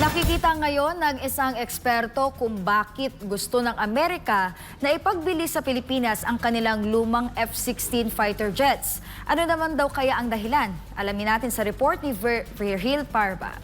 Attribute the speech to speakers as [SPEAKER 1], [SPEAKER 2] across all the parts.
[SPEAKER 1] Nakikita ngayon ng isang eksperto kung bakit gusto ng Amerika na ipagbili sa Pilipinas ang kanilang lumang F-16 fighter jets. Ano naman daw kaya ang dahilan? Alamin natin sa report ni Virgil Parva.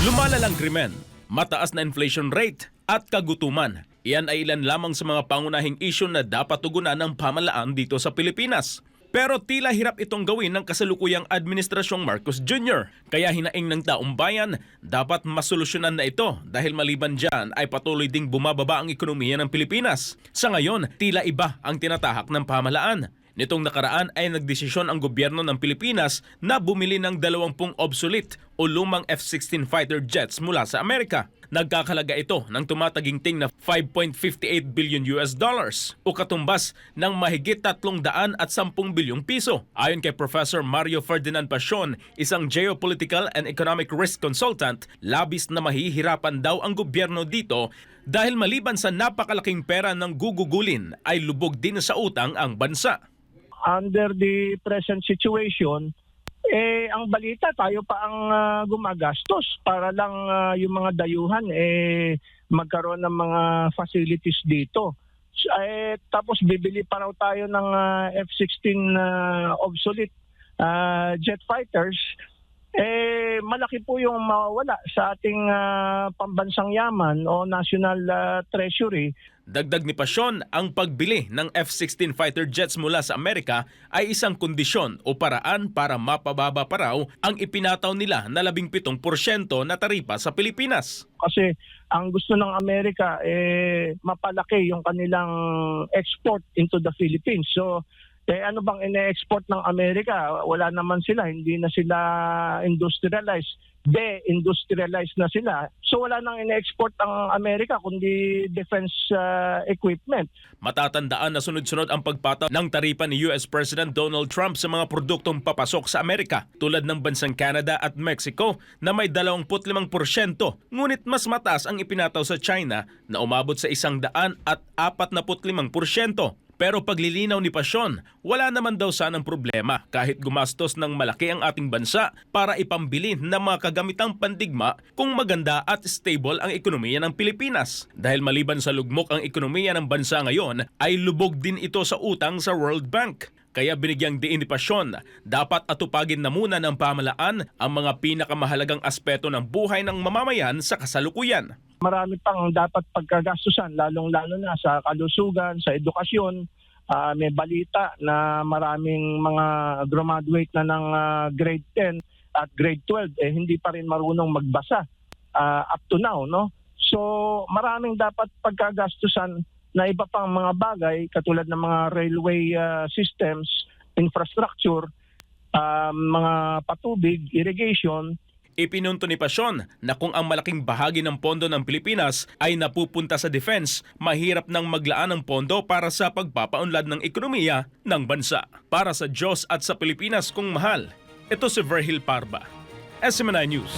[SPEAKER 2] Lumalalang krimen, mataas na inflation rate at kagutuman. Iyan ay ilan lamang sa mga pangunahing isyu na dapat tugunan ng pamahalaan dito sa Pilipinas. Pero tila hirap itong gawin ng kasalukuyang Administrasyong Marcos Jr. Kaya hinaing ng taong bayan, dapat masolusyonan na ito dahil maliban dyan ay patuloy ding bumababa ang ekonomiya ng Pilipinas. Sa ngayon, tila iba ang tinatahak ng pamahalaan. Nitong nakaraan ay nagdesisyon ang gobyerno ng Pilipinas na bumili ng 20 obsolete o lumang F-16 fighter jets mula sa Amerika. Nagkakalaga ito ng tumataginting na $5.58 billion o katumbas ng mahigit 310 bilyong piso. Ayon kay Professor Mario Ferdinand Pasion, isang geopolitical and economic risk consultant, labis na mahihirapan daw ang gobyerno dito dahil maliban sa napakalaking pera ng gugugulin ay lubog din sa utang ang bansa.
[SPEAKER 3] Under the present situation, ang balita tayo pa ang gumagastos para lang yung mga dayuhan magkaroon ng mga facilities dito. Tapos bibili pa raw tayo ng F-16 obsolete jet fighters. Malaki po yung mawawala sa ating pambansang yaman o national treasury.
[SPEAKER 2] Dagdag ni Pasion, ang pagbili ng F-16 fighter jets mula sa Amerika ay isang kondisyon o paraan para mapababa pa raw ang ipinataw nila na 17% na taripa sa Pilipinas.
[SPEAKER 3] Kasi ang gusto ng Amerika mapalaki yung kanilang export into the Philippines. So ano bang ine-export ng Amerika? Wala naman sila, hindi na sila industrialized. De-industrialized na sila. So wala nang ine-export ang Amerika kundi defense equipment.
[SPEAKER 2] Matatandaan na sunod-sunod ang pagpataw ng taripa ni US President Donald Trump sa mga produktong papasok sa Amerika tulad ng bansang Canada at Mexico na may 25%, ngunit mas mataas ang ipinataw sa China na umabot sa 145%. Pero paglilinaw ni Pasion, wala naman daw sanang problema kahit gumastos ng malaki ang ating bansa para ipambili ng mga kagamitang pandigma kung maganda at stable ang ekonomiya ng Pilipinas. Dahil maliban sa lugmok ang ekonomiya ng bansa ngayon, ay lubog din ito sa utang sa World Bank. Kaya binigyang diin ni Pasion, dapat atupagin na muna ng pamahalaan ang mga pinakamahalagang aspeto ng buhay ng mamamayan sa kasalukuyan.
[SPEAKER 3] Marami pang dapat pagkagastusan, lalong-lalo na sa kalusugan, sa edukasyon. May balita na maraming mga graduate na ng grade 10 at grade 12 hindi pa rin marunong magbasa up to now, no? So maraming dapat pagkagastusan na iba pang mga bagay katulad ng mga railway systems, infrastructure, mga patubig, irrigation.
[SPEAKER 2] Ipinunto ni Pasion na kung ang malaking bahagi ng pondo ng Pilipinas ay napupunta sa defense, mahirap nang maglaan ng pondo para sa pagpapaunlad ng ekonomiya ng bansa. Para sa Diyos at sa Pilipinas kung mahal, ito si Virgil Parva, SMNI News.